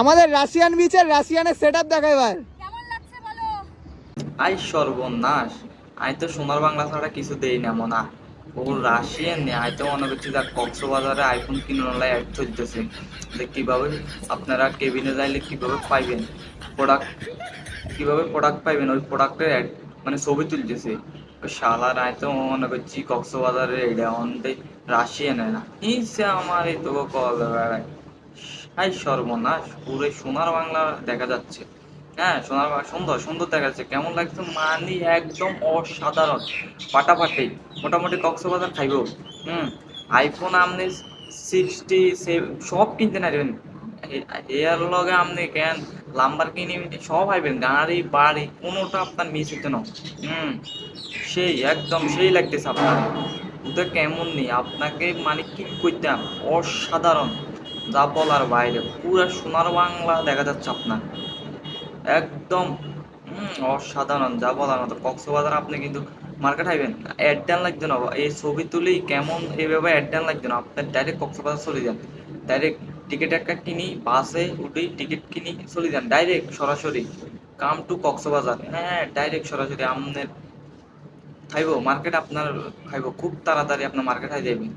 আমাদের রাশিয়ান বিচের রাশিয়ানের সেটআপ দেখা এবার। কেমন লাগছে বলো? আই সর্বনাশ, আমি তো সোনার বাংলা ছাড়া কিছু দেই না মনা। ও রাশিয়ান নেই, আমি তো মনে করছি যা কক্সবাজারে আইফোন কিনে অ্যাড চলতেছে যে কিভাবে আপনারা কেবিনে যাইলে কিভাবে পাইবেন প্রোডাক্ট, কিভাবে প্রোডাক্ট পাইবেন ওই প্রোডাক্টের অ্যাড মানে ছবি তুলতেছে। ওই শালার আমি তো মনে করছি কক্সবাজারে এটা অনতে রাশিয়ান না হিসে আমার এই তো কল বেড়ায়। আই সর্বনাশ, পুরো সোনার বাংলা দেখা যাচ্ছে। হ্যাঁ, সোনার বাংলা সুন্দর সুন্দর দেখা যাচ্ছে। কেমন লাগছে মানে একদম অসাধারণ ফাটাফাটি। মোটামুটি কক্সবাজার খাইব। আইফোন আপনি 60 সব কিনতে নারবেন। এর লগে আপনি কেন লাম্বার কিনে সব পাইবেন, গাড়ি বাড়ি কোনোটা আপনার মিস হইতে না। সেই একদম সেই লাগতেছে আপনার। ওটা কেমন নেই আপনাকে মানে কি কইতাম, অসাধারণ, যা বলার বাইরে। পুরা সোনার বাংলা দেখা যাচ্ছে আপনার একদম। অসাধারণ, যা বলার মতো। কক্সবাজার আপনি কিন্তু মার্কেট হাইবেন, অ্যাড ডান লাগবে না, এই ছবি তুলেই কেমন এইভাবে অ্যাড ডান লাগবে না, আপনার ডাইরেক্ট কক্সবাজার চলে যান। ডাইরেক্ট টিকিট একটা কিনি, বাসে উঠেই টিকিট কিনি চলে যান ডাইরেক্ট সরাসরি কাম টু কক্সবাজার। হ্যাঁ, ডাইরেক্ট সরাসরি আপনার খাইব মার্কেট, আপনার খাইব খুব তাড়াতাড়ি আপনার মার্কেট হাই যাবেন।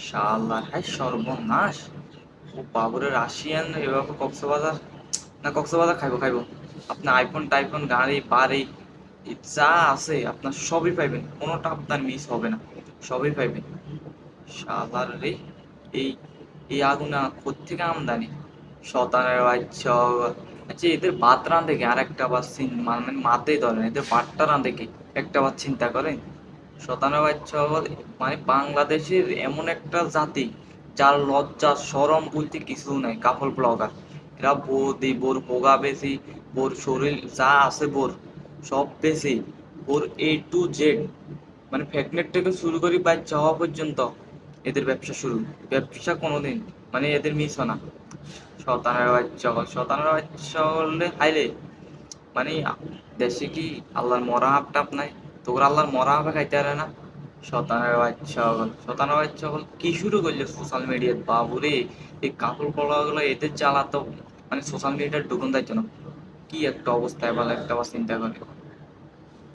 শালা হ্যাঁ সর্বনাশ। ও বাবুরে রাশিয়ান এভাবে কক্সবাজার না, কক্সবাজার খাইব খাইব। আপনার আইফোন টাইফোন গাড়ি বাড়ি যা আছে আপনার সবই পাইবেন, কোনোটা আপনার মিস হবে না, সবই পাইবেন। শালার রে, এই এই আগুনা কোত্থেকে আমদানি শতানের বাচ্চা। আচ্ছা এদের ভাত রাঁধে কি আর একটা বার মানে মাতেই ধরেন, এদের ভাতটা রাঁধে কি একটা বার চিন্তা করেন। শতানের বাচ্চা মানে বাংলাদেশের এমন একটা জাতি যার লজ্জা শরম বলতে কিছু নাই। কাপল ব্লগার এরা বোর পোগা বেশি, বোর শরীর যা আছে বোর সব বেশি, বোর A to Z মানে ফ্যাগনেট থেকে শুরু করি বাচ্চা হওয়া পর্যন্ত এদের ব্যবসা শুরু। ব্যবসা কোনোদিন মানে এদের মিস হয় না। শতানের বাচ্চা হলে হাইলে মানে দেশে কি আল্লাহর মরা হাফ টাপ নাই, তোর আল্লাহর মরা হাফে খাইতে পারে না। শতানের বাচ্চা হল কি শুরু করলে সোশ্যাল মিডিয়াত বাবুরে। এই কাপড় পড়া গুলো এদের জ্বালা তো মানে সোশ্যাল মিডিয়ার ঢুকুন যাইতো না। কি একটা অবস্থায় বলে একটা বার চিন্তা করে।